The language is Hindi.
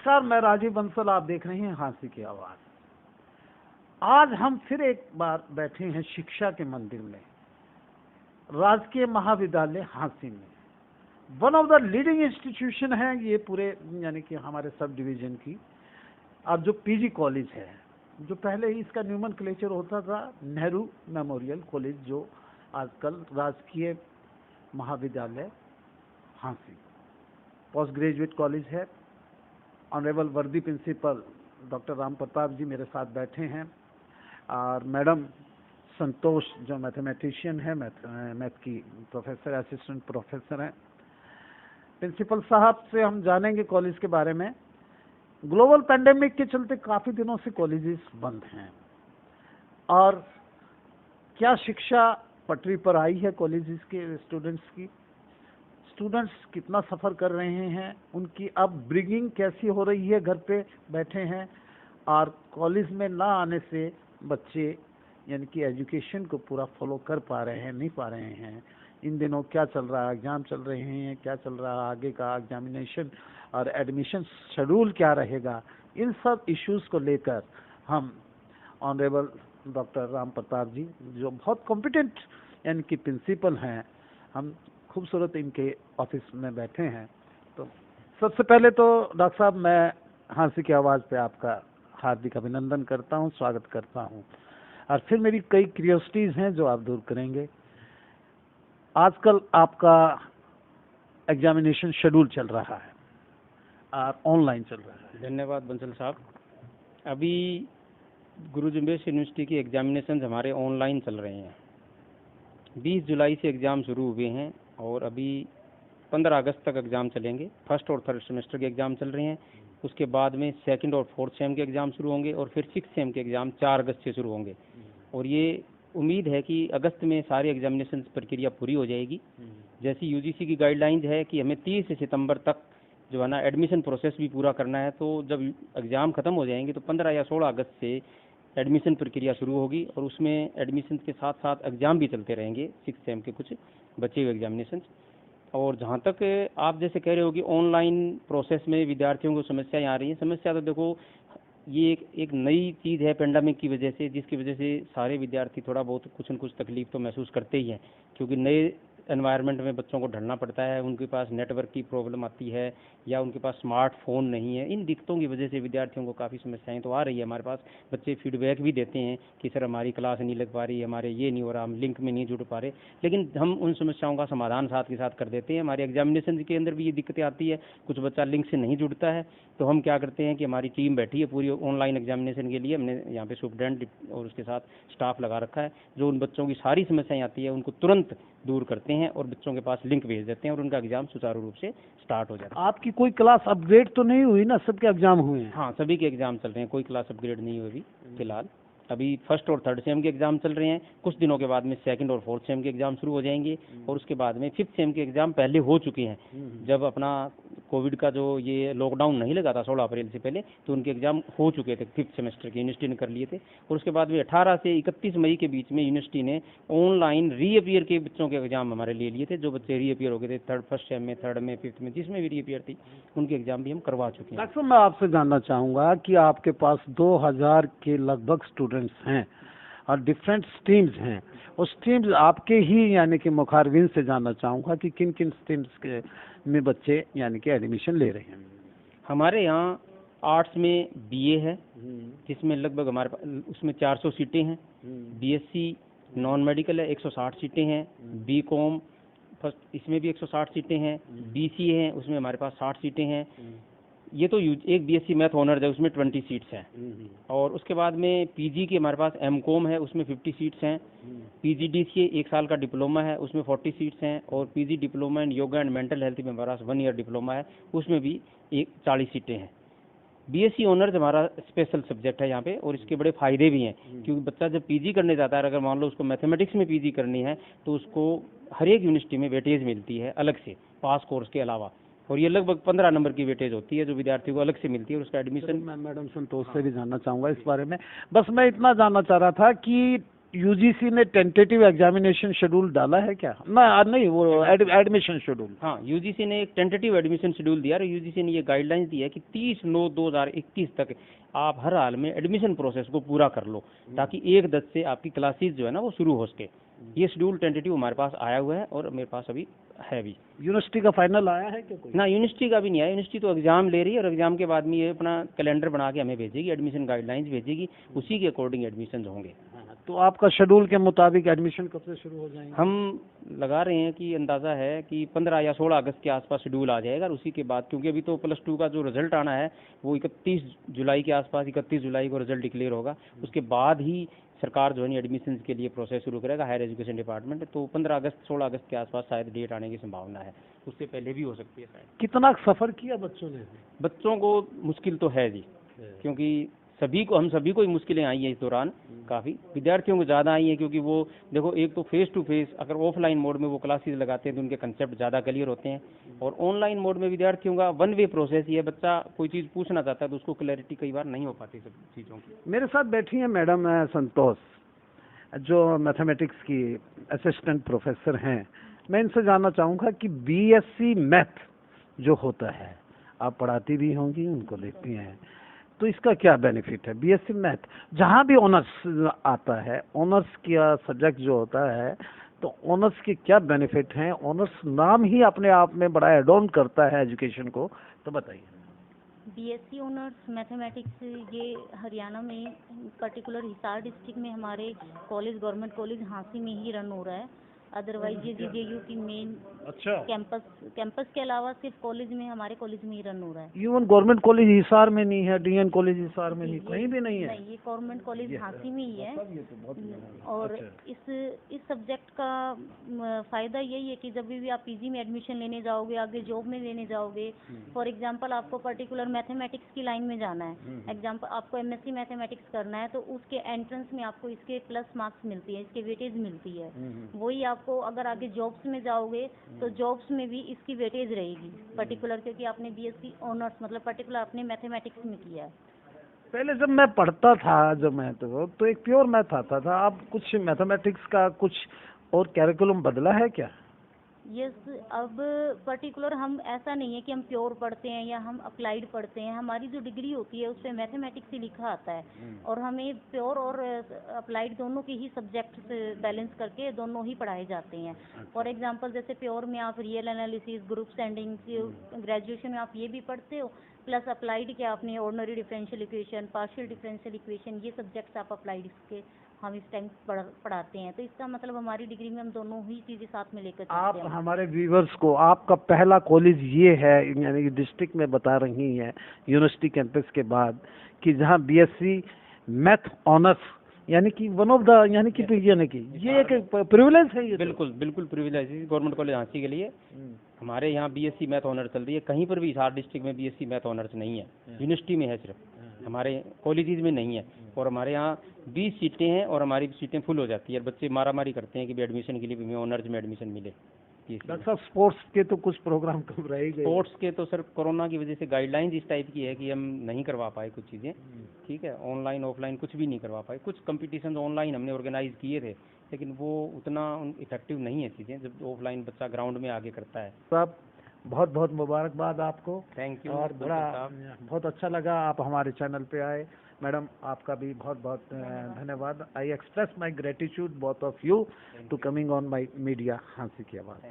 नमस्कार, मैं राजीव बंसल, आप देख रहे हैं हाँसी की आवाज़। आज हम फिर एक बार बैठे हैं शिक्षा के मंदिर में, राजकीय महाविद्यालय हाँसी में। One of the leading institution है ये पूरे यानी कि हमारे सब डिवीज़न की। अब जो पीजी कॉलेज है, जो पहले ही इसका न्यूमेनक्लेचर होता था नेहरू मेमोरियल कॉलेज, जो आजकल राजकीय महाविद्यालय हाँसी पोस्ट ग्रेजुएट कॉलेज है। ऑनरेबल वर्दी प्रिंसिपल डॉक्टर राम प्रताप जी मेरे साथ बैठे हैं, और मैडम संतोष जो मैथमेटिशियन है, मैथ की प्रोफेसर, असिस्टेंट प्रोफेसर हैं। प्रिंसिपल साहब से हम जानेंगे कॉलेज के बारे में। ग्लोबल पैंडेमिक के चलते काफ़ी दिनों से कॉलेजेस बंद हैं, और क्या शिक्षा पटरी पर आई है कॉलेजेस के स्टूडेंट्स की? स्टूडेंट्स कितना सफ़र कर रहे हैं, उनकी अब ब्रिगिंग कैसी हो रही है, घर पे बैठे हैं, और कॉलेज में ना आने से बच्चे यानी कि एजुकेशन को पूरा फॉलो कर पा रहे हैं, नहीं पा रहे हैं। इन दिनों क्या चल रहा है, एग्ज़ाम चल रहे हैं, क्या चल रहा है आगे का एग्जामिनेशन और एडमिशन शेड्यूल क्या रहेगा, इन सब इश्यूज़ को लेकर हम ऑनरेबल डॉक्टर राम प्रताप जी, जो बहुत कॉम्पिटेंट यानी कि प्रिंसिपल हैं, हम खूबसूरत इनके ऑफिस में बैठे हैं। तो सबसे पहले तो डॉक्टर साहब, मैं हाँसी की आवाज़ पे आपका हार्दिक अभिनंदन करता हूँ, स्वागत करता हूँ, और फिर मेरी कई क्यूरियोसिटीज़ हैं जो आप दूर करेंगे। आजकल आपका एग्जामिनेशन शेड्यूल चल रहा है और ऑनलाइन चल रहा है। धन्यवाद बंसल साहब। अभी गुरु जुम्बेश यूनिवर्सिटी की एग्जामिनेशन हमारे ऑनलाइन चल रहे हैं। 20 जुलाई से एग्ज़ाम शुरू हुए हैं और अभी 15 अगस्त तक एग्ज़ाम चलेंगे। फर्स्ट और थर्ड सेमेस्टर के एग्ज़ाम चल रहे हैं। उसके बाद में सेकंड और फोर्थ सेम के एग्ज़ाम शुरू होंगे, और फिर 6th सेम के एग्ज़ाम 4 अगस्त से शुरू होंगे। और ये उम्मीद है कि अगस्त में सारी एग्जामिनेशन प्रक्रिया पूरी हो जाएगी। जैसी यूजीसी की गाइडलाइंस है कि हमें 30 सितंबर तक जो है ना एडमिशन प्रोसेस भी पूरा करना है। तो जब एग्ज़ाम ख़त्म हो जाएंगे तो 15 या 16 अगस्त से एडमिशन प्रक्रिया शुरू होगी, और उसमें एडमिशन के साथ साथ एग्ज़ाम भी चलते रहेंगे, 6th सेम के कुछ बचे हुए एग्जामिनेशन। और जहाँ तक आप जैसे कह रहे हो कि ऑनलाइन प्रोसेस में विद्यार्थियों को समस्याएं आ रही हैं, समस्या तो देखो ये एक नई चीज़ है पेंडेमिक की वजह से, जिसकी वजह से सारे विद्यार्थी थोड़ा बहुत कुछ न कुछ तकलीफ तो महसूस करते ही हैं, क्योंकि नए एनवायरनमेंट में बच्चों को ढलना पड़ता है। उनके पास नेटवर्क की प्रॉब्लम आती है, या उनके पास स्मार्टफोन नहीं है। इन दिक्कतों की वजह से विद्यार्थियों को काफ़ी समस्याएं तो आ रही है। हमारे पास बच्चे फीडबैक भी देते हैं कि सर हमारी क्लास नहीं लग पा रही, हमारे ये नहीं हो रहा, हम लिंक में नहीं जुड़ पा रहे। लेकिन हम उन समस्याओं का समाधान साथ के साथ कर देते हैं। हमारे एग्जामिनेशन के अंदर भी ये दिक्कतें आती है, कुछ बच्चा लिंक से नहीं जुड़ता है, तो हम क्या करते हैं कि हमारी टीम बैठी है पूरी ऑनलाइन एग्जामिनेशन के लिए। हमने यहाँ पे सुपरडेंट और उसके साथ स्टाफ लगा रखा है, जो उन बच्चों की सारी समस्याएं आती है उनको तुरंत दूर करते हैं और बच्चों के पास लिंक भेज देते हैं, और उनका एग्जाम सुचारू रूप से स्टार्ट हो जाता है। आपकी कोई क्लास अपग्रेड तो नहीं हुई ना? सबके एग्जाम हुए हैं? हाँ, सभी के एग्जाम चल रहे हैं, कोई क्लास अपग्रेड नहीं हुई अभी फिलहाल। अभी फर्स्ट और थर्ड सेम के एग्जाम चल रहे हैं। कुछ दिनों के बाद में सेकंड और फोर्थ सेम के एग्जाम शुरू हो जाएंगे, और उसके बाद में 5th सेम के एग्जाम पहले हो चुके हैं। जब अपना कोविड का जो ये लॉकडाउन नहीं लगा था 16 अप्रैल से पहले, तो उनके एग्जाम हो चुके थे 5th सेमेस्टर के, यूनिवर्सिटी ने कर लिए थे। और उसके बाद में 18 से 31 मई के बीच में यूनिवर्सिटी ने ऑनलाइन रीअपियर के बच्चों के एग्जाम हमारे ले लिए थे। जो बच्चे रीअपियर हो गए थे फर्स्ट सेम में, थर्ड में, 5th में, जिसमें भी रीअपियर थी, उनके एग्जाम भी हम करवा चुके हैं। डॉक्टर, मैं आपसे जानना चाहूँगा कि आपके पास 2000 के लगभग स्टूडेंट्स हैं और डिफरेंट स्ट्रीम्स हैं। उस स्ट्रीम्स आपके ही यानी कि मुखारबिन से जानना चाहूँगा कि किन किन स्ट्रीम्स के में बच्चे यानी कि एडमिशन ले रहे हैं। हमारे यहाँ आर्ट्स में बीए है, जिसमें लगभग हमारे पास उसमें 400 सीटें हैं। बीएससी नॉन मेडिकल है, 160 सीटें हैं। बीकॉम फर्स्ट इसमें भी 160 सीटें हैं। बीसीए है, उसमें हमारे पास 60 सीटें हैं। ये तो एक बीएससी मैथ ऑनर्स है, उसमें 20 सीट्स हैं। और उसके बाद में पीजी की हमारे पास एमकॉम है, उसमें 50 सीट्स हैं। पीजीडीसीए 1 साल का डिप्लोमा है, उसमें 40 सीट्स हैं। और PG diploma in yoga and mental health में हमारा 1 ईयर डिप्लोमा है, उसमें भी 40 सीटें हैं। बीएससी ऑनर्स हमारा स्पेशल सब्जेक्ट है यहाँ पे, और इसके बड़े फायदे भी हैं, क्योंकि बच्चा जब पीजी करने जाता है, अगर मान लो उसको मैथमेटिक्स में पीजी करनी है, तो उसको हर एक यूनिवर्सिटी में वेटेज मिलती है अलग से, पास कोर्स के अलावा। और ये लगभग 15 नंबर की वेटेज होती है, जो विद्यार्थी को अलग से मिलती है, और उसका एडमिशन। मैं मैडम संतोष से भी जानना चाहूँगा इस बारे में। बस मैं इतना जानना चाह रहा था कि यूजीसी ने टेंटेटिव एग्जामिनेशन शेड्यूल डाला है क्या? ना नहीं, वो एडमिशन शेड्यूल। हाँ, यूजीसी ने एक टेंटेटिव एडमिशन शेड्यूल दिया है। यूजीसी ने ये गाइडलाइंस दी है कि 30/9/2021 तक आप हर हाल में एडमिशन प्रोसेस को पूरा कर लो, ताकि 1/10 से आपकी क्लासेस जो है ना वो शुरू हो सके। ये शेड्यूल टेंटेटिव हमारे पास आया हुआ है और मेरे पास अभी है भी। यूनिवर्सिटी का फाइनल आया है क्या कोई? ना, यूनिवर्सिटी का भी नहीं आया। यूनिवर्सिटी तो एग्जाम ले रही है और एग्जाम के बाद में ये अपना कैलेंडर बना के हमें भेजेगी, एडमिशन गाइडलाइंस भेजेगी, उसी के अकॉर्डिंग एडमिशन होंगे। तो आपका शेड्यूल के मुताबिक एडमिशन कब से शुरू हो जाएंगे? हम लगा रहे हैं कि अंदाज़ा है कि 15 या 16 अगस्त के आसपास शेड्यूल आ जाएगा, और उसी के बाद, क्योंकि अभी तो +2 का जो रिजल्ट आना है वो 31 जुलाई के आसपास, 31 जुलाई को रिजल्ट डिक्लेयर होगा। उसके बाद ही सरकार जो है एडमिशन के लिए प्रोसेस शुरू करेगा, हायर एजुकेशन डिपार्टमेंट। तो 15 अगस्त 16 अगस्त के आसपास शायद डेट आने की संभावना है, उससे पहले भी हो सकती है शायद। कितना सफर किया बच्चों ने? बच्चों को मुश्किल तो है जी, क्योंकि हम सभी को ही मुश्किलें आई हैं इस दौरान। काफ़ी विद्यार्थियों को ज़्यादा आई हैं, क्योंकि वो देखो, एक तो फेस टू फेस अगर ऑफलाइन मोड में वो क्लासेस लगाते हैं तो उनके कंसेप्ट ज़्यादा क्लियर होते हैं, और ऑनलाइन मोड में विद्यार्थियों का वन वे प्रोसेस ही है। बच्चा कोई चीज़ पूछना चाहता है तो उसको क्लैरिटी कई बार नहीं हो पाती सब चीज़ों की। मेरे साथ बैठी है मैडम संतोष, जो मैथमेटिक्स की असिस्टेंट प्रोफेसर हैं। मैं इनसे जानना चाहूँगा कि बीएससी मैथ जो होता है, आप पढ़ाती भी होंगी, उनको देखती हैं, तो इसका क्या बेनिफिट है? बीएससी मैथ जहाँ भी ऑनर्स आता है, ऑनर्स का सब्जेक्ट जो होता है, तो ऑनर्स के क्या बेनिफिट हैं? ऑनर्स नाम ही अपने आप में बड़ा एड ऑन करता है एजुकेशन को, तो बताइए। बीएससी ऑनर्स मैथमेटिक्स ये हरियाणा में पर्टिकुलर हिसार डिस्ट्रिक्ट में हमारे कॉलेज, गवर्नमेंट कॉलेज हांसी में ही रन हो रहा है। अदरवाइज ये जीजेयू की मेन कैंपस के अलावा सिर्फ कॉलेज में, हमारे कॉलेज में ही रन हो रहा है। इवन गवर्नमेंट कॉलेज हिसार में नहीं है, डीएन कॉलेज हिसार में नहीं, कहीं भी नहीं है? नहीं, ये गवर्नमेंट कॉलेज हांसी में ही है। और इस सब्जेक्ट का फ़ायदा यही है कि जब भी आप पीजी में एडमिशन लेने जाओगे, आगे जॉब में लेने जाओगे, फॉर एग्जांपल आपको पर्टिकुलर मैथमेटिक्स की लाइन में जाना है, एग्जांपल आपको एमएससी मैथमेटिक्स करना है, तो उसके एंट्रेंस में आपको इसके प्लस मार्क्स मिलती है, इसके वेटेज मिलती है। वही आपको अगर आगे जॉब्स में जाओगे तो जॉब्स में भी इसकी वेटेज रहेगी पर्टिकुलर, क्योंकि आपने बीएससी ऑनर्स मतलब पर्टिकुलर आपने मैथमेटिक्स में किया है। पहले जब मैं पढ़ता था, जब मैं तो एक प्योर मैथ आता था। अब कुछ मैथमेटिक्स का कुछ और कैरिकुलम बदला है क्या? यस, अब पर्टिकुलर हम ऐसा नहीं है कि हम प्योर पढ़ते हैं या हम अप्लाइड पढ़ते हैं। हमारी जो डिग्री होती है उस पर मैथमेटिक्स ही लिखा आता है, और हमें प्योर और अप्लाइड दोनों के ही सब्जेक्ट्स बैलेंस करके दोनों ही पढ़ाए जाते हैं। फॉर एग्जांपल जैसे प्योर में आप real analysis, group standing, graduation में आप ये भी पढ़ते हो, प्लस अप्लाइड के आपने ordinary differential equation, partial differential equation, ये सब्जेक्ट्स आप अप्लाइड के हम इस टाइम पढ़ाते हैं। तो इसका मतलब हमारी डिग्री में हम दोनों ही चीज़ें साथ में लेकर चलते हैं। आप हमारे व्यूवर्स को आपका पहला कॉलेज ये है, यानी डिस्ट्रिक्ट में बता रही हैं, यूनिवर्सिटी कैंपस के बाद, कि जहाँ बीएससी मैथ ऑनर्स, यानी कि वन ऑफ द, यानी कि ये एक प्रिविलेज है। ये बिल्कुल बिल्कुल प्रिविलेज है गवर्नमेंट कॉलेज हांसी के लिए। हमारे यहाँ बीएससी मैथ ऑनर्स चल रही है। कहीं पर भी हिसार डिस्ट्रिक्ट में बीएससी मैथ ऑनर्स नहीं है, यूनिवर्सिटी में है सिर्फ, हमारे कॉलेजेस में नहीं है। और हमारे यहाँ 20 सीटें हैं और हमारी सीटें फुल हो जाती है, और बच्चे मारामारी करते हैं कि भी एडमिशन के लिए भी हमें ऑनर्स में एडमिशन मिले। डॉक्टर साहब, स्पोर्ट्स के तो कुछ प्रोग्राम कब रहेंगे? स्पोर्ट्स के तो सर कोरोना की वजह से गाइडलाइंस इस टाइप की है कि हम नहीं करवा पाए कुछ चीज़ें, ठीक है, ऑनलाइन ऑफलाइन कुछ भी नहीं करवा पाए। कुछ कंपटीशन ऑनलाइन हमने ऑर्गेनाइज किए थे, लेकिन वो उतना इफेक्टिव नहीं है चीज़ें जब ऑफलाइन बच्चा ग्राउंड में आगे करता है। साहब, बहुत बहुत मुबारकबाद आपको। Thank you. और बड़ा बहुत अच्छा लगा आप हमारे चैनल पे आए। मैडम, आपका भी बहुत बहुत धन्यवाद। I express my gratitude both of you to coming on my media Hansi की आवाज़।